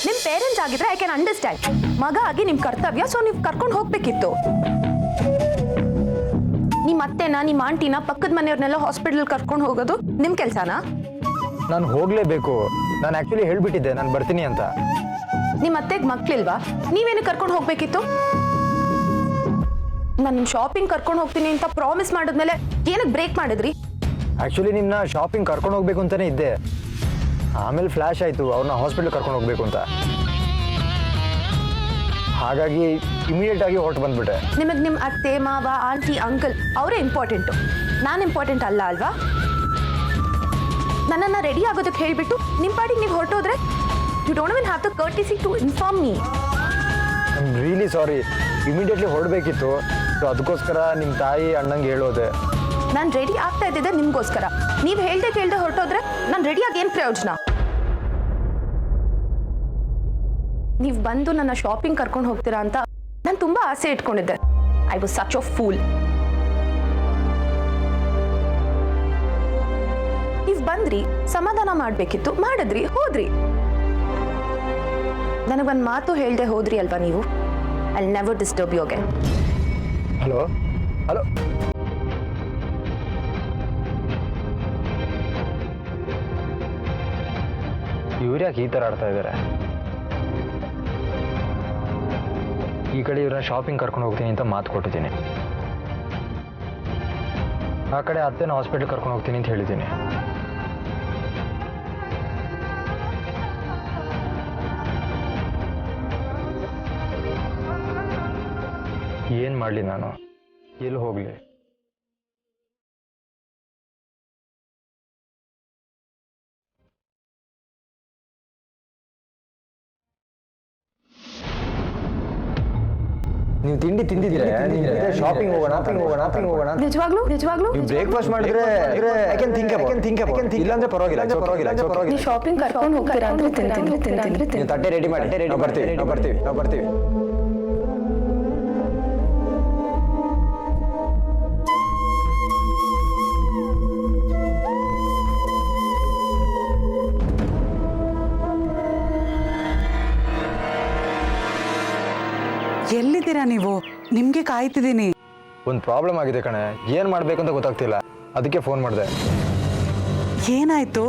ನಿಮ್ಮ ಪೇರೆಂಟ್ಸ್ ಆಗಿದ್ರೆ I can understand. ಮಗ ಆಗಿ ನಿಮ್ಮ ಕರ್ತವ್ಯ, ಸೊ ನೀವು ಕರ್ಕೊಂಡು ಹೋಗ್ಬೇಕಿತ್ತು. ನಿಮ್ಮ ಅತ್ತೆನ ನಿಮ್ಮ ಆಂಟಿನ ಪಕ್ಕದ ಮನೆಯವ್ರನ್ನೆಲ್ಲ ಹಾಸ್ಪಿಟಲ್ ಕರ್ಕೊಂಡು ಹೋಗೋದು ನಿಮ್ಮ ಕೆಲಸನಾ? ನಾನು ಹೋಗ್ಲೇಬೇಕು. ನಾನು ಆಕ್ಚುಲಿ ಹೇಳ್ಬಿಟ್ಟಿದ್ದೆ ನಾನು ಬರ್ತೀನಿ ಅಂತ. ನಿಮ್ಮ ಅತ್ತೆಗೆ ಮಕ್ಳಿಲ್ವಾ? ನೀವೇನು ಕರ್ಕೊಂಡು ಹೋಗ್ಬೇಕಿತ್ತು? ನಾನು ಶಾಪಿಂಗ್ ಕರ್ಕೊಂಡು ಹೋಗ್ತೀನಿ ಅಂತ ಪ್ರಾಮಿಸ್ ಮಾಡಿದ್ಮೇಲೆ ಏನಕ್ಕೆ ಬ್ರೇಕ್ ಮಾಡಿದ್ರಿ? ಆಕ್ಚುಲಿ ನಿಮ್ಮನ್ನ ಶಾಪಿಂಗ್ ಕರ್ಕೊಂಡು ಹೋಗ್ಬೇಕು ಅಂತಾನೆ ಇದ್ದೆ. ಆಮೇಲೆ ಫ್ಲಾಶ್ ಆಯಿತು ಅವ್ರನ್ನ ಹಾಸ್ಪಿಟಲ್ ಕರ್ಕೊಂಡು ಹೋಗ್ಬೇಕು ಅಂತ. ಹಾಗಾಗಿ ಇಮಿಡಿಯೇಟ್ ಆಗಿ ಹೊರಟು ಬಂದ್ಬಿಟ್ಟೆ. ನಿಮಗೆ ನಿಮ್ಮ ಅತ್ತೆ ಮಾವ ಆಂಟಿ ಅಂಕಲ್ ಅವರೇ ಇಂಪಾರ್ಟೆಂಟು, ನಾನು ಇಂಪಾರ್ಟೆಂಟ್ ಅಲ್ಲ ಅಲ್ವಾ? ನನ್ನನ್ನು ರೆಡಿ ಆಗೋದಕ್ಕೆ ಹೇಳಿಬಿಟ್ಟು ನಿಮ್ಮ ಪಾಡಿಗೆ ನೀವು ಹೊರಟೋದ್ರೆ you don't even have the courtesy to inform me. I am really sorry. Immediately ಹೊರಡಬೇಕಿತ್ತು. ಸೊ ಅದಕ್ಕೋಸ್ಕರ ನಿಮ್ಮ ತಾಯಿ ಅಣ್ಣಂಗೆ ಹೇಳೋದೆ. ನಾನು ರೆಡಿ ಆಗ್ತಾ ಇದ್ದಿದ್ದೆ ನಿಮಗೋಸ್ಕರ. ನೀವು ಹೇಳ್ದೆ ಕೇಳ್ದೆ ಹೊರಟೋದ್ರೆ ನಾನು ರೆಡಿಯಾಗಿ ಏನು ಪ್ರಯೋಜನ? ನೀವು ಬಂದು ನನ್ನ ಶಾಪಿಂಗ್ ಕರ್ಕೊಂಡು ಹೋಗ್ತೀರಾ ಅಂತ ನಾನು ತುಂಬ ಆಸೆ ಇಟ್ಕೊಂಡಿದ್ದೆ. I was such a fool. ನೀವು ಬಂದ್ರಿ, ಸಮಾಧಾನ ಮಾಡಬೇಕಿತ್ತು, ಮಾಡಿದ್ರಿ, ಹೋದ್ರಿ. ನನಗೊಂದು ಮಾತು ಹೇಳ್ದೆ ಹೋದ್ರಿ ಅಲ್ವಾ ನೀವು? I never disturb you again. Hello hello. ಇವ್ರು ಯಾಕೆ ಈ ಥರ ಆಡ್ತಾ ಇದ್ದಾರೆ? ಈ ಕಡೆ ಇವ್ರನ್ನ ಶಾಪಿಂಗ್ ಕರ್ಕೊಂಡು ಹೋಗ್ತೀನಿ ಅಂತ ಮಾತು ಕೊಟ್ಟಿದ್ದೀನಿ. ಆ ಕಡೆ ಅತ್ತೆನ ಹಾಸ್ಪಿಟಲ್ ಕರ್ಕೊಂಡು ಹೋಗ್ತೀನಿ ಅಂತ ಹೇಳಿದ್ದೀನಿ. ಏನು ಮಾಡಲಿ ನಾನು? ಎಲ್ಲಿ ಹೋಗಲಿ? ನೀವು ತಿಂಡಿ ತಿಂದಿದ್ದೀರಾ? ಶಾಪಿಂಗ್ ಹೋಗೋಣ. ನಿಜವಾಗ್ಲೂ ನೀವು ಬ್ರೇಕ್ಫಾಸ್ಟ್ ಮಾಡಿದ್ರೆ ಇಲ್ಲಾಂದ್ರೆ ಪರವಾಗಿಲ್ಲ. ನೀವು ಶಾಪಿಂಗ್ ಕರ್ಕೊಂಡು ಹೋಗ್ತೀರಾ ಅಂದ್ರೆ ತಿಂತೀನಿ. ನೀವು ತಟ್ಟೆ ರೆಡಿ ಮಾಡಿ. ನಾವು ಬರ್ತೀವಿ. ಎಲ್ಲಿದ್ದೀರಾ ನೀವು? ನಿಮ್ಗೆ ಕಾಯ್ತಿದ್ದೀನಿ. ಒಂದು ಪ್ರಾಬ್ಲಮ್ ಆಗಿದೆ ಕಣೆ. ಏನು ಮಾಡಬೇಕು ಅಂತ ಗೊತ್ತಾಗ್ತಿಲ್ಲ. ಅದಕ್ಕೆ ಫೋನ್ ಮಾಡಿದೆ. ಏನಾಯ್ತು?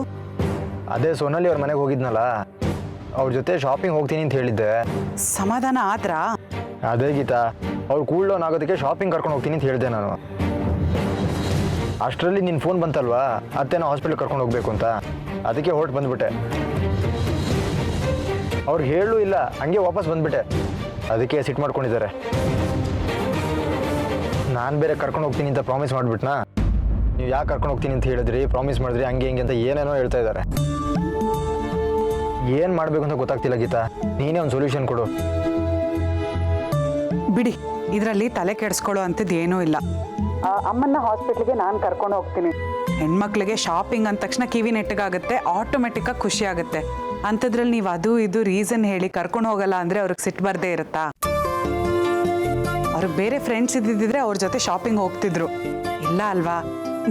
ಅದೇ ಸೋನಾಲಿ ಅವ್ರ ಮನೆಗೆ ಹೋಗಿದ್ನಲ್ಲ, ಅವ್ರ ಜೊತೆ ಶಾಪಿಂಗ್ ಹೋಗ್ತೀನಿ ಅಂತ ಹೇಳಿದ್ದೆ. ಸಮಾಧಾನ ಆದ್ರಾ? ಅದೇ ಗೀತಾ, ಅವ್ರು ಕೂಲ್ ಡೌನ್ ಆಗೋದಕ್ಕೆ ಶಾಪಿಂಗ್ ಕರ್ಕೊಂಡು ಹೋಗ್ತೀನಿ ಅಂತ ಹೇಳಿದೆ ನಾನು. ಅಷ್ಟರಲ್ಲಿ ನಿನ್ನ ಫೋನ್ ಬಂತಲ್ವಾ, ಅತ್ತೆನ ಹಾಸ್ಪಿಟಲ್ ಕರ್ಕೊಂಡು ಹೋಗ್ಬೇಕು ಅಂತ. ಅದಕ್ಕೆ ಹೊರಟು ಬಂದ್ಬಿಟ್ಟೆ. ಅವ್ರಿಗೆ ಹೇಳೂ ಇಲ್ಲ, ಹಂಗೆ ವಾಪಸ್ ಬಂದ್ಬಿಟ್ಟೆ. ಅದಕ್ಕೆ ಸಿಟ್ ಮಾಡ್ಕೊಂಡಿದ್ದಾರೆ. ನಾನು ಬೇರೆ ಕರ್ಕೊಂಡು ಹೋಗ್ತೀನಿ ಅಂತ ಪ್ರಾಮಿಸ್ ಮಾಡಿಬಿಟ್ನಾ. ನೀವು ಯಾಕೆ ಕರ್ಕೊಂಡು ಹೋಗ್ತೀನಿ ಅಂತ ಹೇಳಿದ್ರಿ, ಪ್ರಾಮಿಸ್ ಮಾಡಿದ್ರಿ, ಹಂಗೆ ಹಿಂಗೆ ಅಂತ ಏನೇನೋ ಹೇಳ್ತಾ ಇದ್ದಾರೆ. ಏನು ಮಾಡಬೇಕು ಅಂತ ಗೊತ್ತಾಗ್ತಿಲ್ಲ ಗೀತಾ. ನೀನೇ ಒಂದು ಸೊಲ್ಯೂಷನ್ ಕೊಡು. ಬಿಡಿ, ಇದರಲ್ಲಿ ತಲೆ ಕೆಡಿಸ್ಕೊಳ್ಳೋ ಅಂಥದ್ದು ಏನೂ ಇಲ್ಲ. ಅಮ್ಮನ್ನ ಹಾಸ್ಪಿಟ್ಲಿಗೆ ನಾನು ಕರ್ಕೊಂಡು ಹೋಗ್ತೀನಿ. ಹೆಣ್ಮಕ್ಳಿಗೆ ಶಾಪಿಂಗ್ ಅಂದ ತಕ್ಷಣ ಕಿವಿ ನೆಟ್ಟಗಾಗುತ್ತೆ, ಆಟೋಮೆಟಿಕ್ಕಾಗಿ ಖುಷಿ ಆಗುತ್ತೆ. ಅಂಥದ್ರಲ್ಲಿ ನೀವು ಅದು ಇದು ರೀಸನ್ ಹೇಳಿ ಕರ್ಕೊಂಡು ಹೋಗಲ್ಲ ಅಂದರೆ ಅವ್ರಿಗೆ ಸಿಟ್ಟು ಬರದೇ ಇರುತ್ತಾ? ಅವ್ರಿಗೆ ಬೇರೆ ಫ್ರೆಂಡ್ಸ್ ಇದ್ದಿದ್ರೆ ಅವ್ರ ಜೊತೆ ಶಾಪಿಂಗ್ ಹೋಗ್ತಿದ್ರು. ಇಲ್ಲ ಅಲ್ವಾ?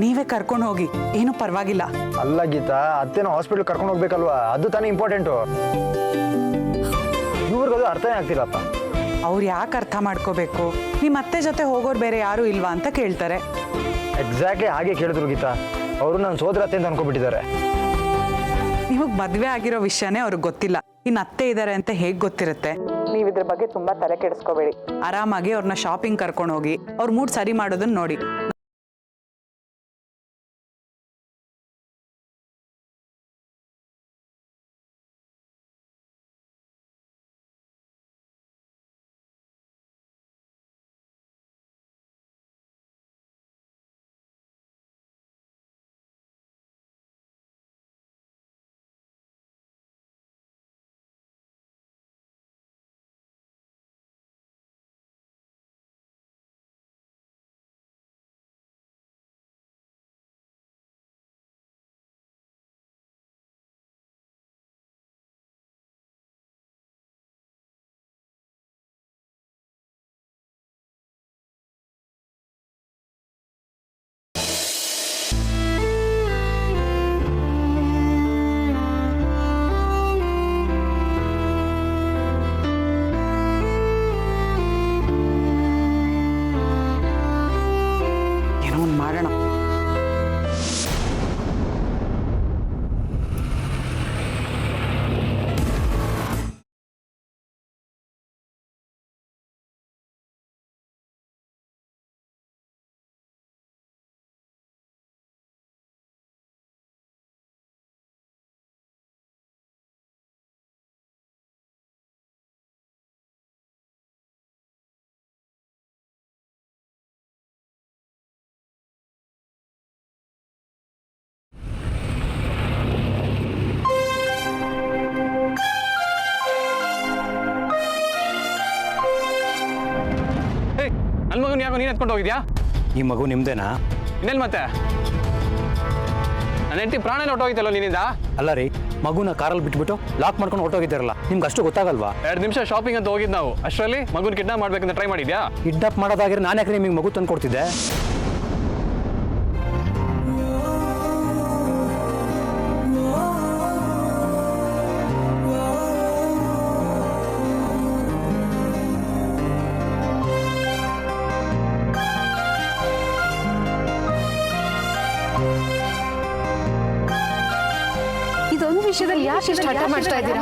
ನೀವೇ ಕರ್ಕೊಂಡು ಹೋಗಿ, ಏನೂ ಪರವಾಗಿಲ್ಲ. ಅಲ್ಲ ಗೀತಾ, ಅತ್ತೆನ ಹಾಸ್ಪಿಟಲ್ ಕರ್ಕೊಂಡು ಹೋಗ್ಬೇಕಲ್ವಾ? ಅದು ತಾನೇ ಇಂಪಾರ್ಟೆಂಟು. ಇವ್ರಿಗದು ಅರ್ಥನೇ ಆಗ್ತಿಲ್ಲಪ್ಪ. ಅವ್ರು ಯಾಕೆ ಅರ್ಥ ಮಾಡ್ಕೋಬೇಕು? ನಿಮ್ಮ ಅತ್ತೆ ಜೊತೆ ಹೋಗೋರು ಬೇರೆ ಯಾರೂ ಇಲ್ವಾ ಅಂತ ಕೇಳ್ತಾರೆ. ಎಕ್ಸಾಕ್ಟ್ಲಿ ಹಾಗೆ ಕೇಳಿದ್ರು ಗೀತಾ. ಅವರು ನನ್ನ ಸೋದರ ಅತ್ತೆ ಅಂತ ಅನ್ಕೊಬಿಟ್ಟಿದ್ದಾರೆ. ನಿಮಗೆ ಮದುವೆ ಆಗಿರೋ ವಿಷಯನೇ ಅವ್ರಿಗೆ ಗೊತ್ತಿಲ್ಲ, ಇನ್ನು ಅತ್ತೆ ಇದ್ದಾರೆ ಅಂತ ಹೇಗೆ ಗೊತ್ತಿರುತ್ತೆ? ನೀವು ಇದ್ರ ಬಗ್ಗೆ ತುಂಬಾ ತಲೆ ಕೆಡಿಸ್ಕೋಬೇಡಿ. ಆರಾಮಾಗಿ ಅವ್ರನ್ನ ಶಾಪಿಂಗ್ ಕರ್ಕೊಂಡು ಹೋಗಿ ಅವ್ರ ಮೂಡ್ ಸರಿ ಮಾಡೋದನ್ನ ನೋಡಿ. ಮಗನ ಯಾಕೋ ನೀನು ಎತ್ಕೊಂಡು ಹೋಗಿದ್ಯಾ? ಈ ಮಗು ನಿಮ್ದೇನಾ? ಇನ್ನೆಲ್ಲಿ ಮತ್ತೆ ನನ್ನ ಹೆಂಡತಿ ಪ್ರಾಣ ಹೊಟ್ಟೋಗಿತ್ತಲ್ಲ ನಿನ್ನಿಂದ. ಅಲ್ಲ ರೀ, ಮಗುನ ಕಾರಲ್ಲಿ ಬಿಟ್ಬಿಟ್ಟು ಲಾಕ್ ಮಾಡ್ಕೊಂಡು ಹೊರಟೋಗಿದ್ದಾರಲ್ಲ, ನಿಮ್ಗೆ ಅಷ್ಟು ಗೊತ್ತಾಗಲ್ವಾ? 2 ನಿಮಿಷ ಶಾಪಿಂಗ್ ಅಂತ ಹೋಗಿದ್ದು ನಾವು. ಅಷ್ಟರಲ್ಲಿ ಮಗುನ ಕಿಡ್ನಾಪ್ ಮಾಡ್ಬೇಕಂತ ಟ್ರೈ ಮಾಡಿದ್ಯಾ? ಕಿಡ್ನಾಪ್ ಮಾಡೋದಾಗಿದ್ರೆ ನಾನು ಯಾಕೆ ನಿಮಗೆ ಮಗು ತಂದು ಕೊಡ್ತಿದ್ದೆ? ಇದೊಂದು ವಿಷಯದಲ್ಲಿ ಯಾಕೆ ಇಷ್ಟು ಹಠ ಮಾಡ್ತಾ ಇದ್ದೀರಾ?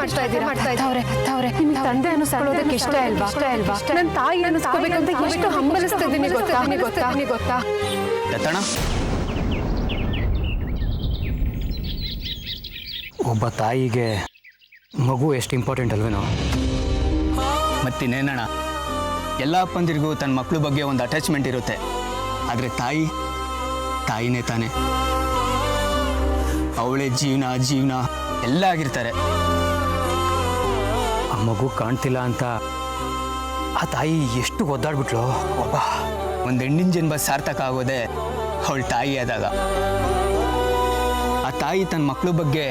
ನಿಮ್ ತಂದೆ ಅನ್ನಿಸ್ಕೊಳ್ಳೋದಕ್ಕೆ ಇಷ್ಟ ಅಲ್ವಾ? ನನ್ನ ತಾಯಿ ಅನ್ನಿಸ್ಕೋಬೇಕಂತ ಎಷ್ಟು ಹಂಬಲಿಸ್ತಾ ಇದ್ದೀನಿ ಗೊತ್ತಾ? ದತ್ತಣ್ಣ, ಒಬ್ಬ ತಾಯಿಗೆ ಮಗು ಎಷ್ಟು ಇಂಪಾರ್ಟೆಂಟ್ ಅಲ್ವೇನೋ? ಮತ್ತಿನ್ನೇನಣ್ಣ, ಎಲ್ಲ ಅಪ್ಪಂದಿರಿಗೂ ತನ್ನ ಮಕ್ಕಳ ಬಗ್ಗೆ ಒಂದು ಅಟ್ಯಾಚ್ಮೆಂಟ್ ಇರುತ್ತೆ. ಆದರೆ ತಾಯಿನೇ ತಾನೆ, ಅವಳೇ ಜೀವನ ಎಲ್ಲ ಆಗಿರ್ತಾರೆ. ಆ ಮಗು ಕಾಣ್ತಿಲ್ಲ ಅಂತ ಆ ತಾಯಿ ಎಷ್ಟು ಒದ್ದಾಡ್ಬಿಟ್ಲು. ಒಬ್ಬ ಒಂದು ಹೆಣ್ಣಿನ ಜನ್ಮ ಸಾರ್ಥಕ ಆಗೋದೆ ಅವಳ ತಾಯಿ ಆದಾಗ. ಆ ತಾಯಿ ತನ್ನ ಮಕ್ಕಳ ಬಗ್ಗೆ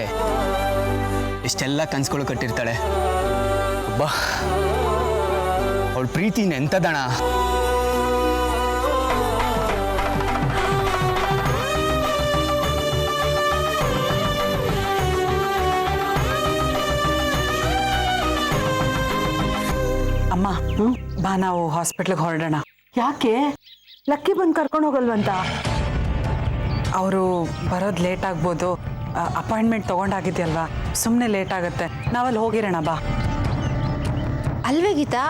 ಎಷ್ಟೆಲ್ಲ ಕನ್ಸುಗಳು ಕಟ್ಟಿರ್ತಾಳೆ. ಒಬ್ಬ ಅವಳ ಪ್ರೀತಿನ ಎಂಥದಣ. ಅಮ್ಮ ಬಾ, ನಾವು ಹಾಸ್ಪಿಟ್ಲಿಗೆ ಹೊರಡೋಣ. ಯಾಕೆ? ಲಕ್ಕಿ ಬಂದು ಕರ್ಕೊಂಡು ಹೋಗಲ್ವಂತ? ಅವರು ಬರೋದು ಲೇಟ್ ಆಗ್ಬೋದು. ಅಪಾಯಿಂಟ್ಮೆಂಟ್ ತೊಗೊಂಡಾಗಿದೆಯಲ್ವಾ, ಸುಮ್ಮನೆ ಲೇಟ್ ಆಗುತ್ತೆ. ನಾವಲ್ಲಿ ಹೋಗಿರೋಣ ಬಾ. ಅಲ್ವೇ ಗೀತಾ,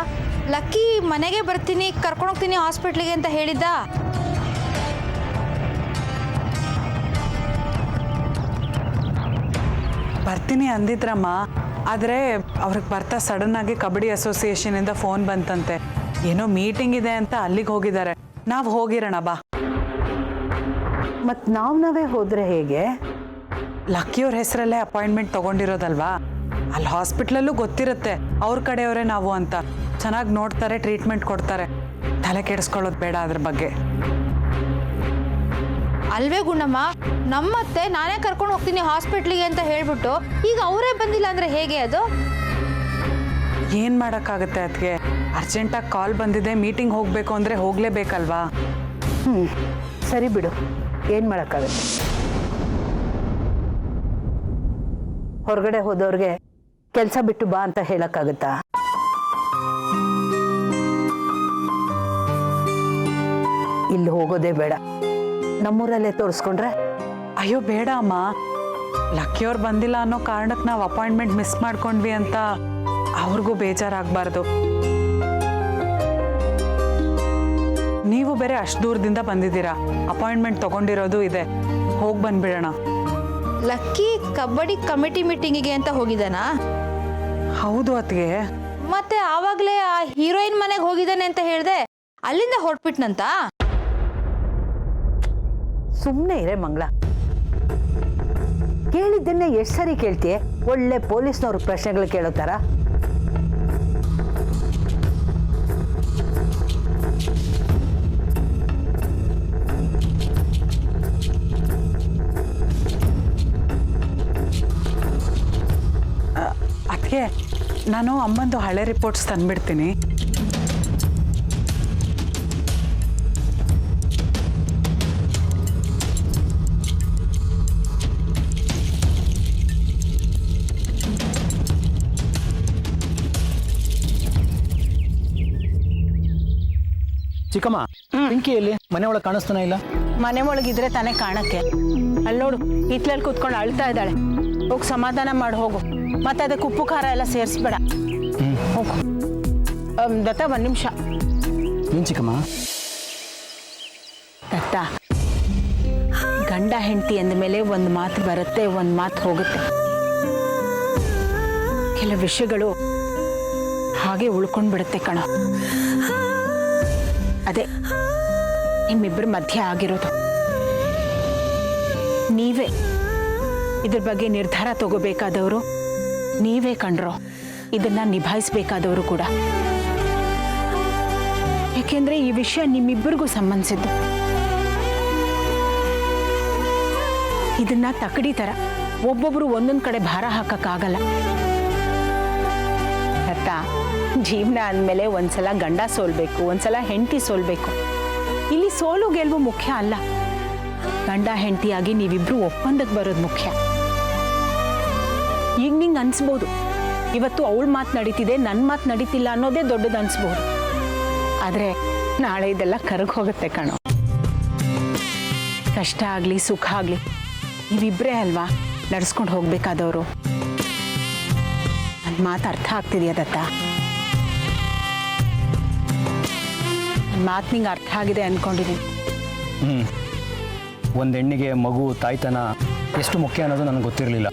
ಲಕ್ಕಿ ಮನೆಗೆ ಬರ್ತೀನಿ ಕರ್ಕೊಂಡೋಗ್ತೀನಿ ಹಾಸ್ಪಿಟ್ಲಿಗೆ ಅಂತ ಹೇಳಿದ್ದ. ಬರ್ತೀನಿ ಅಂದಿದ್ರಮ್ಮ, ಆದರೆ ಅವ್ರಿಗೆ ಬರ್ತಾ ಸಡನ್ನಾಗಿ ಕಬಡ್ಡಿ ಅಸೋಸಿಯೇಷನಿಂದ ಫೋನ್ ಬಂತಂತೆ. ಏನೋ ಮೀಟಿಂಗ್ ಇದೆ ಅಂತ ಅಲ್ಲಿಗೆ ಹೋಗಿದ್ದಾರೆ. ನಾವು ಹೋಗಿರೋಣ ಬಾ. ಮತ್ತು ನಾವೇ ಹೋದರೆ ಹೇಗೆ? ಲಕ್ಕಿಯವ್ರ ಹೆಸರಲ್ಲೇ ಅಪಾಯಿಂಟ್ಮೆಂಟ್ ತೊಗೊಂಡಿರೋದಲ್ವಾ, ಅಲ್ಲಿ ಹಾಸ್ಪಿಟ್ಲಲ್ಲೂ ಗೊತ್ತಿರುತ್ತೆ ಅವ್ರ ಕಡೆಯವರೇ ನಾವು ಅಂತ. ಚೆನ್ನಾಗಿ ನೋಡ್ತಾರೆ, ಟ್ರೀಟ್ಮೆಂಟ್ ಕೊಡ್ತಾರೆ. ತಲೆ ಕೆಡಿಸ್ಕೊಳ್ಳೋದು ಬೇಡ ಅದ್ರ ಬಗ್ಗೆ. ಅಲ್ವೇ ಗುಣಮ್ಮ, ನಮ್ಮತ್ತೆ ನಾನೇ ಕರ್ಕೊಂಡು ಹೋಗ್ತೀನಿ ಹಾಸ್ಪಿಟ್ಲಿಗೆ ಅಂತ ಹೇಳ್ಬಿಟ್ಟು ಈಗ ಅವರೇ ಬಂದಿಲ್ಲ ಅಂದರೆ ಹೇಗೆ ಅದು? ಏನು ಮಾಡೋಕ್ಕಾಗುತ್ತೆ ಅದಕ್ಕೆ? ಅರ್ಜೆಂಟಾಗಿ ಕಾಲ್ ಬಂದಿದೆ, ಮೀಟಿಂಗ್ ಹೋಗಬೇಕು ಅಂದರೆ ಹೋಗಲೇಬೇಕಲ್ವಾ? ಸರಿ ಬಿಡು, ಏನು ಮಾಡೋಕ್ಕಾಗುತ್ತೆ? ಹೊರಗಡೆ ಹೋದವ್ರಿಗೆ ಕೆಲಸ ಬಿಟ್ಟು ಬಾ ಅಂತ ಹೇಳೋಕ್ಕಾಗುತ್ತಾ? ಇಲ್ಲಿ ಹೋಗೋದೇ ಬೇಡ, ನಮ್ಮೂರಲ್ಲೇ ತೋರಿಸ್ಕೊಂಡ್ರೆ? ಅಯ್ಯೋ ಬೇಡ ಅಮ್ಮ, ಲಕ್ಕಿಯವ್ರು ಬಂದಿಲ್ಲ ಅನ್ನೋ ಕಾರಣಕ್ಕೆ ನಾವು ಅಪಾಯಿಂಟ್ಮೆಂಟ್ ಮಿಸ್ ಮಾಡ್ಕೊಂಡ್ವಿ ಅಂತ ಅವ್ರಿಗೂ ಬೇಜಾರಾಗಬಾರ್ದು. ನೀವು ಬೇರೆ ಅಷ್ಟು ದೂರದಿಂದ ಬಂದಿದ್ದೀರಾ, ಅಪಾಯಿಂಟ್ಮೆಂಟ್ ತಗೊಂಡಿರೋದು ಇದೆ. ಹೋಗಿ ಬಂದ್ಬಿಡೋಣ. ಲಕ್ಕಿ ಕಬಡ್ಡಿ ಕಮಿಟಿ ಮೀಟಿಂಗಿಗೆ ಅಂತ ಹೋಗಿದ್ದಾನಾ? ಹೌದು ಅತ್ಗೆ. ಮತ್ತೆ ಆವಾಗಲೇ ಆ ಹೀರೋಯಿನ್ ಮನೆಗೆ ಹೋಗಿದ್ದಾನೆ ಅಂತ ಹೇಳಿದೆ, ಅಲ್ಲಿಂದ ಹೊರಟ್ಬಿಟ್ನಂತ? ಸುಮ್ಮನೆ ಇರೇ ಮಂಗಳ, ಕೇಳಿದ್ದನ್ನೇ ಎಷ್ಟು ಸರಿ ಕೇಳ್ತೀಯ? ಒಳ್ಳೆ ಪೊಲೀಸ್ನವ್ರ ಪ್ರಶ್ನೆಗಳು ಕೇಳೋ ಥರ. ಅದಕ್ಕೆ ನಾನು ಅಮ್ಮಂದು ಹಳೆ ರಿಪೋರ್ಟ್ಸ್ ತಂದುಬಿಡ್ತೀನಿ. ಚಿಕ್ಕಮ್ಮ, ಪಿಂಕಿಯಲ್ಲಿ ಮನೆ ಒಳಗೆ ಕಾಣಿಸ್ತಾನೆ ಇಲ್ಲ. ಮನೆ ಒಳಗಿದ್ರೆ ತಾನೇ ಕಾಣಕ್ಕೆ. ಅಲ್ಲಿ ನೋಡು, ಹಿತ್ಲಲ್ಲಿ ಕೂತ್ಕೊಂಡು ಅಳ್ತಾ ಇದ್ದಾಳೆ. ಹೋಗಿ ಸಮಾಧಾನ ಮಾಡಿ ಹೋಗು. ಮತ್ತೆ ಅದಕ್ಕೆ ಉಪ್ಪು ಖಾರ ಎಲ್ಲ ಸೇರಿಸ್ಬೇಡ. ಹೋಗು. ದತ್ತ, 1 ನಿಮಿಷ. ಏನು ಚಿಕ್ಕಮ್ಮ? ದತ್ತ, ಗಂಡ ಹೆಂಡತಿ ಅಂದಮೇಲೆ ಒಂದು ಮಾತು ಬರುತ್ತೆ, ಒಂದು ಮಾತು ಹೋಗುತ್ತೆ. ಕೆಲವು ವಿಷಯಗಳು ಹಾಗೆ ಉಳ್ಕೊಂಡು ಬಿಡುತ್ತೆ ಕಣೋ. ಅದೇ ನಿಮ್ಮಿಬ್ಬರ ಮಧ್ಯೆ ಆಗಿರೋದು. ನೀವೇ ಇದ್ರ ಬಗ್ಗೆ ನಿರ್ಧಾರ ತಗೋಬೇಕಾದವರು ನೀವೇ ಕಂಡ್ರೋ. ಇದನ್ನ ನಿಭಾಯಿಸಬೇಕಾದವರು ಕೂಡ. ಯಾಕೆಂದ್ರೆ ಈ ವಿಷಯ ನಿಮ್ಮಿಬ್ಬರಿಗೂ ಸಂಬಂಧಿಸಿದ್ದು. ಇದನ್ನ ತಕಡಿ ತರ ಒಬ್ಬೊಬ್ರು ಒಂದೊಂದ್ ಕಡೆ ಭಾರ ಹಾಕಕ್ಕಾಗಲ್ಲ. ಅರ್ಥ ಜೀವನ ಅಂದಮೇಲೆ ಒಂದ್ಸಲ ಗಂಡ ಸೋಲ್ಬೇಕು, ಒಂದ್ಸಲ ಹೆಂಡತಿ ಸೋಲ್ಬೇಕು. ಇಲ್ಲಿ ಸೋಲು ಗೆಲುವು ಮುಖ್ಯ ಅಲ್ಲ, ಗಂಡ ಹೆಂಡತಿಯಾಗಿ ನೀವಿಬ್ರು ಒಪ್ಪಂದಕ್ಕೆ ಬರೋದು ಮುಖ್ಯ. ಈಗ ನಿಂಗೆ ಅನ್ಸ್ಬೋದು ಇವತ್ತು ಅವಳ ಮಾತು ನಡೀತಿದೆ, ನನ್ನ ಮಾತು ನಡೀತಿಲ್ಲ ಅನ್ನೋದೇ ದೊಡ್ಡದು ಅನ್ಸ್ಬೋದು. ಆದರೆ ನಾಳೆ ಇದೆಲ್ಲ ಕರಗಿ ಹೋಗುತ್ತೆ ಕಣೋ. ಕಷ್ಟ ಆಗಲಿ ಸುಖ ಆಗಲಿ ನೀವಿಬ್ಬರೇ ಅಲ್ವಾ ನಡೆಸ್ಕೊಂಡು ಹೋಗ್ಬೇಕಾದವರು. ನನ್ನ ಮಾತು ಅರ್ಥ ಆಗ್ತಿದೆಯಾ ದತ್ತ? ನನ್ನ ಮಾತು ನಿಂಗೆ ಅರ್ಥ ಆಗಿದೆ ಅಂದ್ಕೊಂಡಿದ್ದೀನಿ. ಒಂದು ಹೆಣ್ಣಿಗೆ ಮಗು ತಾಯ್ತನ ಎಷ್ಟು ಮುಖ್ಯ ಅನ್ನೋದು ನನಗೆ ಗೊತ್ತಿರಲಿಲ್ಲ,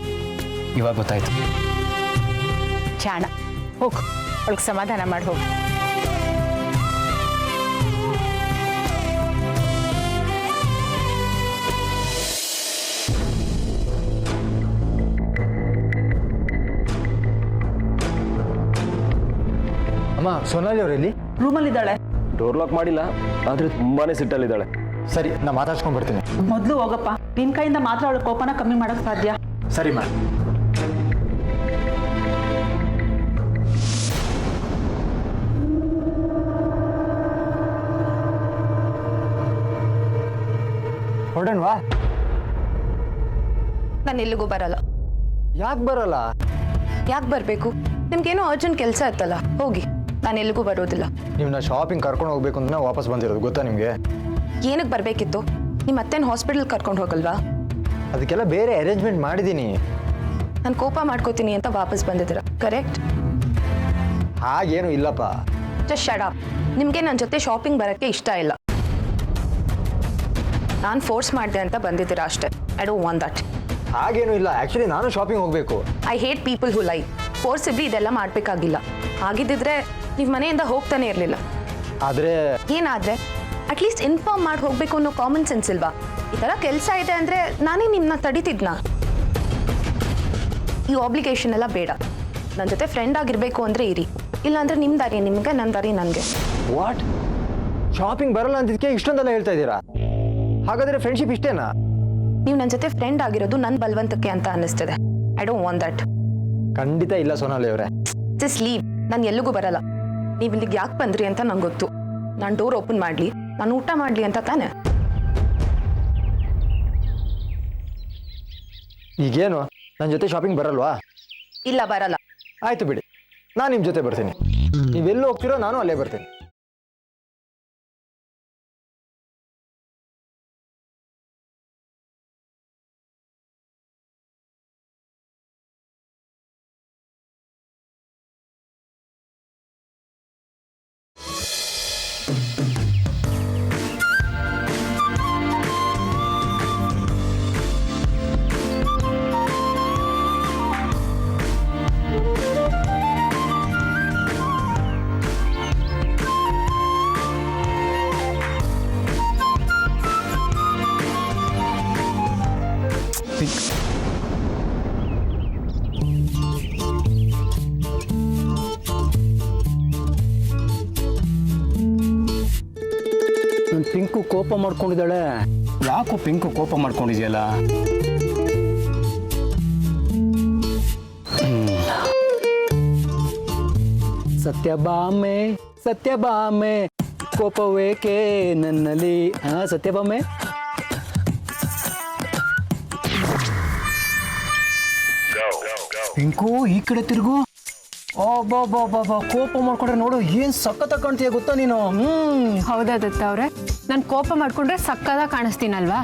ಇವಾಗ ಗೊತ್ತಾಯ್ತು. ಚಾಣ ಹೋಗು, ಅವಳಿಗೆ ಸಮಾಧಾನ ಮಾಡಿ ಹೋಗು. ಅಮ್ಮ, ಸೋನಾಲಿ ಅವರಲ್ಲಿ ರೂಮಲ್ಲಿದ್ದಾಳೆ. ಡೋರ್ ಲಾಕ್ ಮಾಡಿಲ್ಲ, ಆದರೆ ತುಂಬಾನೇ ಸಿಟ್ಟಲ್ಲಿದ್ದಾಳೆ. ಸರಿ, ನಾ ಮಾತಾಡ್ಸ್ಕೊಂಡು ಬರ್ತೀನಿ. ಮೊದಲು ಹೋಗಪ್ಪ, ನಿನ್ನ ಕೈಯಿಂದ ಮಾತ್ರ ಅವಳ ಕೋಪನ ಕಮ್ಮಿ ಮಾಡೋಕ್ಕೆ ಸಾಧ್ಯ. ಸರಿ ಮಾ. ಹೊರಡೋಣವಾ? ನಾನು ಎಲ್ಲಿಗೂ ಬರಲ್ಲ. ಯಾಕೆ ಬರಲ್ಲ? ಯಾಕೆ ಬರಬೇಕು? ನಿಮ್ಗೇನೋ ಅರ್ಜೆಂಟ್ ಕೆಲಸ ಇರ್ತಲ್ಲ, ಹೋಗಿ. ನಾನು ಎಲ್ಲಿಗೂ ಬರೋದಿಲ್ಲ. ನಿಮ್ಮನ್ನ ಶಾಪಿಂಗ್ ಕರ್ಕೊಂಡು ಹೋಗ್ಬೇಕು ಅಂತ ವಾಪಸ್ ಬಂದಿರೋದು ಗೊತ್ತಾ ನಿಮಗೆ? ಏನಕ್ಕೆ ಬರಬೇಕಿತ್ತು? ನಿಮ್ಮ ಅತ್ತೆನ ಹಾಸ್ಪಿಟಲ್ ಕರ್ಕೊಂಡು ಹೋಗಲ್ವಾ? ಅದಕ್ಕೆಲ್ಲ ಬೇರೆ ಅರೇಂಜ್ಮೆಂಟ್ ಮಾಡಿದ್ದೀನಿ. ನಾನು ಕೋಪ ಮಾಡ್ಕೋತೀನಿ ಅಂತ ವಾಪಸ್ ಬಂದಿದ್ದೀರಾ, ಕರೆಕ್ಟ್? ಹಾಗೇನು ಇಲ್ಲಪ್ಪ. Just shut up. ನಿಮಗೆ ನನ್ನ ಜೊತೆ ಶಾಪಿಂಗ್ ಬರೋಕ್ಕೆ ಇಷ್ಟ ಇಲ್ಲ. ನಾನು ಫೋರ್ಸ್ ಮಾಡಿದೆ ಅಂತ ಬಂದಿದ್ದೀರಾ ಅಷ್ಟೇ. I don't want that. ಹಾಗೇನು ಇಲ್ಲ, ಆ್ಯಕ್ಚುಲಿ ನಾನು ಶಾಪಿಂಗ್ ಹೋಗಬೇಕು. ಐ ಹೇಟ್ ಪೀಪಲ್ ಹೂ ಲೈ. ಫೋರ್ಸಿಬ್ಲಿ ಇದೆಲ್ಲ ಮಾಡಬೇಕಾಗಿಲ್ಲ. ಹಾಗಿದ್ದಿದ್ರೆ ನೀವು ಮನೆಯಿಂದ ಹೋಗ್ತಾನೆ ಇರಲಿಲ್ಲ. ಆದರೆ ಏನಾದರೆ ಅಟ್ಲೀಸ್ಟ್ ಇನ್ಫಾರ್ಮ್ ಮಾಡಿ ಹೋಗಬೇಕು ಅನ್ನೋ ಕಾಮನ್ ಸೆನ್ಸ್ ಇಲ್ವಾ? ಈ ಥರ ಕೆಲಸ ಇದೆ ಅಂದರೆ ನಾನೇ ನಿಮ್ಮನ್ನ ತಡಿತಿದ್ನಾ? ಈ ಆಬ್ಲಿಗೇಷನ್ ಎಲ್ಲ ಬೇಡ. ನನ್ನ ಜೊತೆ ಫ್ರೆಂಡ್ ಆಗಿರಬೇಕು ಅಂದರೆ ಇರಿ, ಇಲ್ಲಾಂದರೆ ನಿಮ್ಮ ದಾರಿ ನಿಮಗೆ, ನನ್ನ ದಾರಿ ನನಗೆ. ವಾಟ್? ಶಾಪಿಂಗ್ ಬರಲ್ಲ ಅಂತಿದ್ದಕ್ಕೆ ಇಷ್ಟೊಂದೆಲ್ಲ ಹೇಳ್ತಾ ಇದ್ದೀರಾ? ಹಾಗಾದರೆ ಫ್ರೆಂಡ್ಶಿಪ್ ಇಷ್ಟೇನಾ? ನೀವು ನನ್ನ ಜೊತೆ ಫ್ರೆಂಡ್ ಆಗಿರೋದು ನನ್ನ ಬಲವಂತಕ್ಕೆ ಅಂತ ಅನ್ನಿಸ್ತಿದೆ. I don't want that. ಖಂಡಿತ ಇಲ್ಲ ಸೋನಾಲಿ ಅವರೇ. Just leave. ನಾನು ಎಲ್ಲಿಗೂ ಬರಲ್ಲ. ನೀವು ಇಲ್ಲಿಗೆ ಯಾಕೆ ಬಂದ್ರಿ ಅಂತ ನಂಗೆ ಗೊತ್ತು. ನಾನು ಡೋರ್ ಓಪನ್ ಮಾಡಲಿ, ನಾನು ಊಟ ಮಾಡಲಿ ಅಂತ ತಾನೆ. ಈಗೇನು ನನ್ನ ಜೊತೆ ಶಾಪಿಂಗ್ ಬರಲ್ವಾ? ಇಲ್ಲ, ಬರಲ್ಲ. ಆಯಿತು ಬಿಡಿ, ನಾನು ನಿಮ್ಮ ಜೊತೆ ಬರ್ತೀನಿ. ನೀವೆಲ್ಲೂ ಹೋಗ್ತಿರೋ ನಾನು ಅಲ್ಲೇ ಬರ್ತೀನಿ. ಪಿಂಕು ಕೋಪ ಮಾಡ್ಕೊಂಡಿದ್ದಾಳೆ. ಯಾಕೋ ಪಿಂಕು ಕೋಪ ಮಾಡ್ಕೊಂಡಿದ್ಯಲ್ಲ? ಸತ್ಯಭಾಮೆ ಸತ್ಯಭಾಮೆ ಕೋಪವೇಕೆ ನನ್ನಲ್ಲಿ? ಸತ್ಯಭಾಮೆ, ಪಿಂಕು ಈ ಕಡೆ ತಿರುಗು. ಬಾ ಕೋಪ ಮಾಡ್ಕೊಂಡ್ರೆ ನೋಡು ಏನ್ ಸಖತ್ ಕಾಣ್ತೀಯ ಗೊತ್ತಾ ನೀನು. ಹೌದಾ ದತ್ತ ಅವ್ರೆ? ನಾನು ಕೋಪ ಮಾಡ್ಕೊಂಡ್ರೆ ಸಕ್ಕದಾಗ ಕಾಣಿಸ್ತೀನಲ್ವಾ?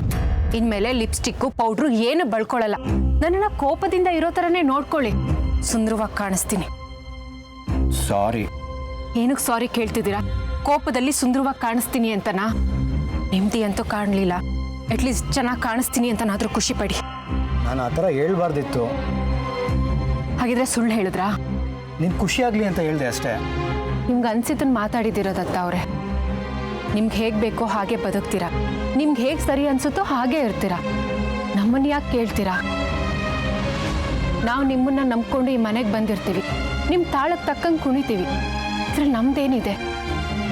ಇನ್ಮೇಲೆ ಲಿಪ್ಸ್ಟಿಕ್ಕು ಪೌಡ್ರು ಏನು ಬಳ್ಕೊಳ್ಳಲ್ಲ. ನನ್ನನ್ನು ಕೋಪದಿಂದ ಇರೋ ಥರನೇ ನೋಡ್ಕೊಳ್ಳಿ, ಸುಂದರವಾಗಿ ಕಾಣಿಸ್ತೀನಿ. ಸಾರಿ. ಏನಕ್ಕೆ ಸಾರಿ ಕೇಳ್ತಿದ್ದೀರಾ? ಕೋಪದಲ್ಲಿ ಸುಂದರವಾಗಿ ಕಾಣಿಸ್ತೀನಿ ಅಂತನಾ? ನೆಮ್ಮದಿ ಅಂತೂ ಕಾಣಲಿಲ್ಲ. ಅಟ್ಲೀಸ್ಟ್ ಚೆನ್ನಾಗಿ ಕಾಣಿಸ್ತೀನಿ ಅಂತನಾದ್ರೂ ಖುಷಿ ಪಡಿ. ನಾನು ಆ ಥರ ಹೇಳ್ಬಾರ್ದಿತ್ತು. ಹಾಗಿದ್ರೆ ಸುಳ್ಳು ಹೇಳಿದ್ರಾ? ನಿನ್ ಖುಷಿ ಆಗ್ಲಿ ಅಂತ ಹೇಳ್ದೆ ಅಷ್ಟೇ. ನಿಮ್ಗೆ ಅನ್ಸಿದ್ದನ್ನು ಮಾತಾಡಿದ್ದೀರ ದತ್ತ ಅವರೇ. ನಿಮ್ಗೆ ಹೇಗೆ ಬೇಕೋ ಹಾಗೆ ಬದುಕ್ತೀರಾ, ನಿಮ್ಗೆ ಹೇಗೆ ಸರಿ ಅನ್ಸುತ್ತೋ ಹಾಗೆ ಇರ್ತೀರಾ. ನಮ್ಮನ್ನು ಯಾಕೆ ಕೇಳ್ತೀರಾ? ನಾವು ನಿಮ್ಮನ್ನ ನಂಬ್ಕೊಂಡು ಈ ಮನೆಗೆ ಬಂದಿರ್ತೀವಿ, ನಿಮ್ಮ ತಾಳಕ್ಕೆ ತಕ್ಕಂಗೆ ಕುಣಿತೀವಿ. ಇದ್ರಲ್ಲಿ ನಮ್ದೇನಿದೆ?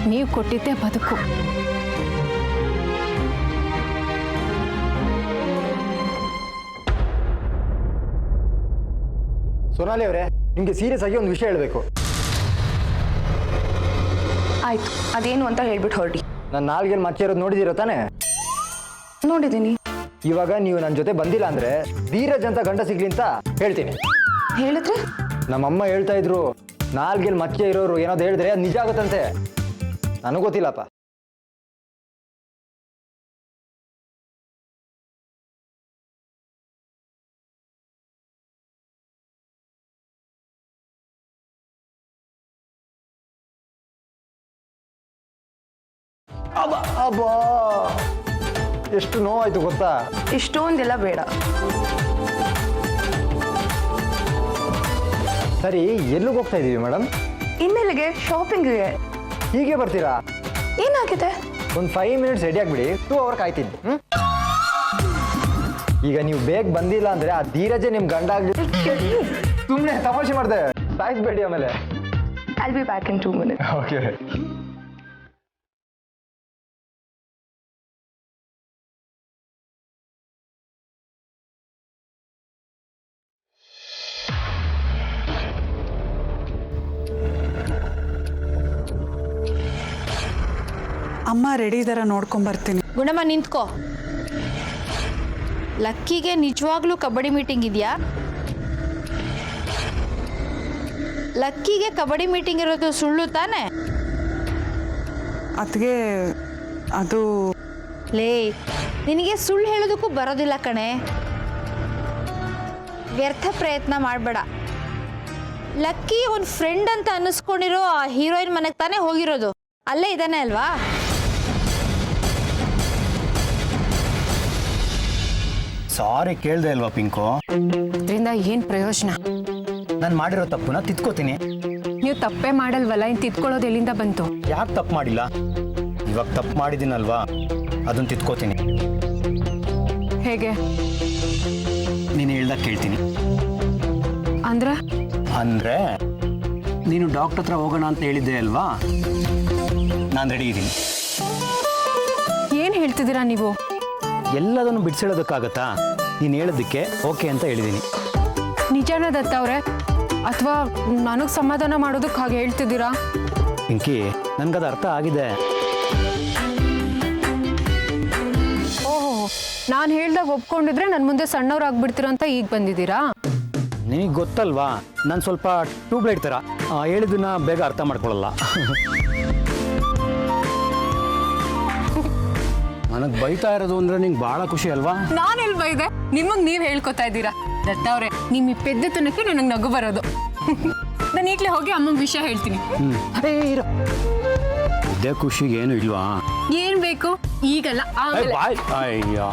ನೀವು ಕೊಟ್ಟಿದ್ದೇ ಬದುಕು. ಸೋನಾಲಿ ಅವರೇ, ನಿಮಗೆ ಸೀರಿಯಸ್ ಆಗಿ ಒಂದು ವಿಷಯ ಹೇಳಬೇಕು. ಆಯ್ತು, ಅದೇನು ಅಂತ ಹೇಳ್ಬಿಟ್ಟು ಹೊರಡಿ. ನನ್ನ ನಾಲ್ಗೆಲ್ಲಿ ಮಚ್ಚೆ ಇರೋದು ನೋಡಿದಿರೋ ತಾನೇ? ನೋಡಿದ್ದೀನಿ. ಇವಾಗ ನೀವು ನನ್ನ ಜೊತೆ ಬಂದಿಲ್ಲ ಅಂದ್ರೆ ಧೀರಜ್ ಅಂತ ಗಂಡ ಸಿಗ್ಲಿ ಅಂತ ಹೇಳ್ತೀನಿ. ಹೇಳಿದ್ರೆ? ನಮ್ಮಮ್ಮ ಹೇಳ್ತಾ ಇದ್ರು, ನಾಲ್ಗೆಲ್ಲಿ ಮಚ್ಚೆ ಇರೋರು ಏನಾದ್ರು ಹೇಳಿದ್ರೆ ಅದು ನಿಜ ಆಗುತ್ತಂತೆ. ನನಗೆ ಗೊತ್ತಿಲ್ಲಪ್ಪ. ಅಬ್ಬಾ, ಎಷ್ಟು ನೋವಾಯ್ತು ಗೊತ್ತಾ? ಇಷ್ಟೊಂದೆಲ್ಲ ಬೇಡ. ಸರಿ, ಎಲ್ಲಿಗೆ ಹೋಗ್ತಾ ಇದೀವಿ ಮೇಡಮ್? ಇನ್ನೆಲ್ಲಿಗೆ? ಶಾಪಿಂಗ್ಗೆ. ಹೀಗೆ ಬರ್ತೀರಾ? ಏನಾಗಿದೆ? ಒಂದು 5 ಮಿನಿಟ್ಸ್ ರೆಡಿ ಆಗಿಬಿಡಿ, 2 ಅವರ್ ಕಾಯ್ತೀನಿ. ಈಗ ನೀವು ಬೇಗ ಬಂದಿಲ್ಲ ಅಂದ್ರೆ ಆ ಧೀರಜೆ ನಿಮ್ ಗಂಡ ಆಗ್ಲಿ. ಸುಮ್ಮನೆ ತಮಾಷೆ ಮಾಡಿದೆ, ಸಾಯಿಸ್ಬೇಡಿ ಆಮೇಲೆ. I'll be back in 2 minutes. Okay. ಅಮ್ಮ ರೆಡಿ ಇದಾರ ನೋಡ್ಕೊಂಬರ್ತೀನಿ. ಗುಣಮ್ಮ ನಿಂತ್ಕೋ. ಲಕ್ಕಿಗೆ ನಿಜವಾಗ್ಲೂ ಕಬಡ್ಡಿ ಮೀಟಿಂಗ್ ಇದೆಯಾ? ಲಕ್ಕಿಗೆ ಕಬಡ್ಡಿ ಮೀಟಿಂಗ್ ಇರೋದು ಸುಳ್ಳು ತಾನೆ? ಅದಕ್ಕೆ ಅದು ಲೇ, ನಿನಗೆ ಸುಳ್ಳು ಹೇಳೋದಕ್ಕೂ ಬರೋದಿಲ್ಲ ಕಣೆ. ವ್ಯರ್ಥ ಪ್ರಯತ್ನ ಮಾಡಬೇಡ. ಲಕ್ಕಿ ಒಂದು ಫ್ರೆಂಡ್ ಅಂತ ಅನ್ನಿಸ್ಕೊಂಡಿರೋ ಆ ಹೀರೋಯಿನ್ ಮನೆಗೆ ತಾನೇ ಹೋಗಿರೋದು. ಅಲ್ಲೇ ಇದ್ದಾನೆ ಅಲ್ವಾ? ಸಾರಿ ಕೇಳ್ದೆ ಅಲ್ವಾ ಪಿಂಕು? ಇದರಿಂದ ಏನು ಪ್ರಯೋಜನ? ನಾನು ಮಾಡಿರೋ ತಪ್ಪುನ ತಿದ್ಕೋತೀನಿ. ನೀವು ತಪ್ಪೇ ಮಾಡಲ್ವಲ್ಲ, ಇನ್ನು ತಿದ್ಕೊಳ್ಳೋದು ಎಲ್ಲಿಂದ ಬಂತು? ಯಾಕೆ ತಪ್ಪು ಮಾಡಿಲ್ಲ? ಇವಾಗ ತಪ್ಪು ಮಾಡಿದ್ದೀನಲ್ವಾ, ಅದನ್ನು ತಿದ್ಕೋತೀನಿ. ಹೇಗೆ? ನೀನು ಹೇಳ್ದಾಗ ಕೇಳ್ತೀನಿ. ಅಂದ್ರೆ ನೀನು ಡಾಕ್ಟರ್ ಹತ್ರ ಹೋಗೋಣ ಅಂತ ಹೇಳಿದ್ದೆ ಅಲ್ವಾ, ನಾನು ರೆಡಿ ಇದ್ದೀನಿ. ಏನು ಹೇಳ್ತಿದ್ದೀರಾ ನೀವು? ಎಲ್ಲದನ್ನು ಬಿಡಿಸಿಡೋದಕ್ಕಾಗತ್ತಾ? ನೀನು ಹೇಳೋದಕ್ಕೆ ಓಕೆ ಅಂತ ಹೇಳಿದ್ದೀನಿ. ನಿಜಾನ ದತ್ತ ಅವರೇ, ಅಥವಾ ನನಗೆ ಸಮಾಧಾನ ಮಾಡೋದಕ್ಕೆ ಹಾಗೆ ಹೇಳ್ತಿದ್ದೀರಾ? ಪಿಂಕಿ, ನನಗದು ಅರ್ಥ ಆಗಿದೆ. ಓಹೋ, ನಾನು ಹೇಳ್ದಾಗ ಒಪ್ಕೊಂಡಿದ್ರೆ ನನ್ನ ಮುಂದೆ ಸಣ್ಣವ್ರಾಗ್ಬಿಡ್ತೀರ ಅಂತ ಈಗ ಬಂದಿದ್ದೀರಾ? ನಿನಗೆ ಗೊತ್ತಲ್ವಾ, ನಾನು ಸ್ವಲ್ಪ ಟ್ಯೂಬ್ಲೈಟ್ ಥರ, ಹೇಳಿದ್ದನ್ನ ಬೇಗ ಅರ್ಥ ಮಾಡ್ಕೊಳ್ಳಲ್ಲ. ನನಗೆ ಬೈತಾ ಇರೋದು ಅಂದರೆ ನಿಂಗೆ ಭಾಳ ಖುಷಿ ಅಲ್ವಾ? ನಾನೆಲ್ಲಿ ಬೈದೆ? ನಿಮಗೆ ನೀವು ಹೇಳ್ಕೊತಾ ಇದ್ದೀರಾ ದತ್ತ ಅವರೇ. ನಿಮ್ಮ ಈ ಪೆದ್ದತನಕ್ಕೆ ನನಗೆ ನಗು ಬರೋದು. ನಾನು ಈಗಲೇ ಹೋಗಿ ಅಮ್ಮಂಗೆ ವಿಷಯ ಹೇಳ್ತೀನಿ. ಇದೇ ಖುಷಿಗೆ ಏನು ಇಲ್ವಾ? ಏನು ಬೇಕು? ಈಗಲ್ಲ, ಆಮೇಲೆ. ಅಯ್ಯೋ,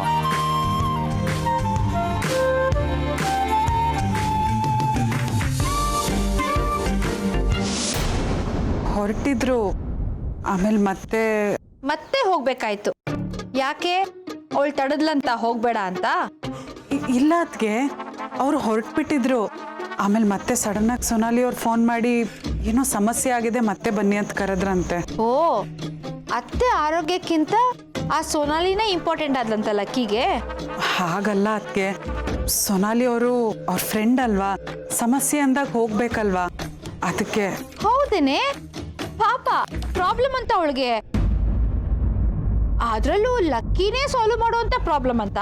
ಹೊರಟಿದ್ರು, ಆಮೇಲೆ ಮತ್ತೆ ಹೋಗ್ಬೇಕಾಯ್ತು. ಯಾಕೆ? ಅವಳು ತಡದ್ಲಂತ ಹೋಗ್ಬೇಡ ಅಂತ? ಇಲ್ಲ ಅದಕ್ಕೆ ಅವ್ರು ಹೊರಟ್ಬಿಟ್ಟಿದ್ರು. ಆಮೇಲೆ ಮತ್ತೆ ಸಡನ್ ಆಗಿ ಸೊನಾಲಿ ಅವ್ರು ಫೋನ್ ಮಾಡಿ ಏನೋ ಸಮಸ್ಯೆ ಆಗಿದೆ, ಮತ್ತೆ ಬನ್ನಿ ಅಂತ ಕರೆದ್ರಂತೆ. ಓ, ಅತ್ತೆ ಆರೋಗ್ಯಕ್ಕಿಂತ ಆ ಸೋನಾಲಿನೇ ಇಂಪಾರ್ಟೆಂಟ್ ಆದ್ಲಂತ ಲಕ್ಕಿಗೆ? ಹಾಗಲ್ಲ ಅದಕ್ಕೆ, ಸೊನಾಲಿ ಅವರು ಅವ್ರ ಫ್ರೆಂಡ್ ಅಲ್ವಾ, ಸಮಸ್ಯೆ ಅಂದಾಗ ಹೋಗ್ಬೇಕಲ್ವಾ, ಅದಕ್ಕೆ. ಹೌದೇನೆ, ಪಾಪ ಪ್ರಾಬ್ಲಮ್ ಅಂತ ಅವಳಿಗೆ. ಅದ್ರಲ್ಲೂ ಲಕ್ಕಿನೇ ಸಾಲ್ವ್ ಮಾಡುವಂತ ಪ್ರಾಬ್ಲಮ್ ಅಂತ?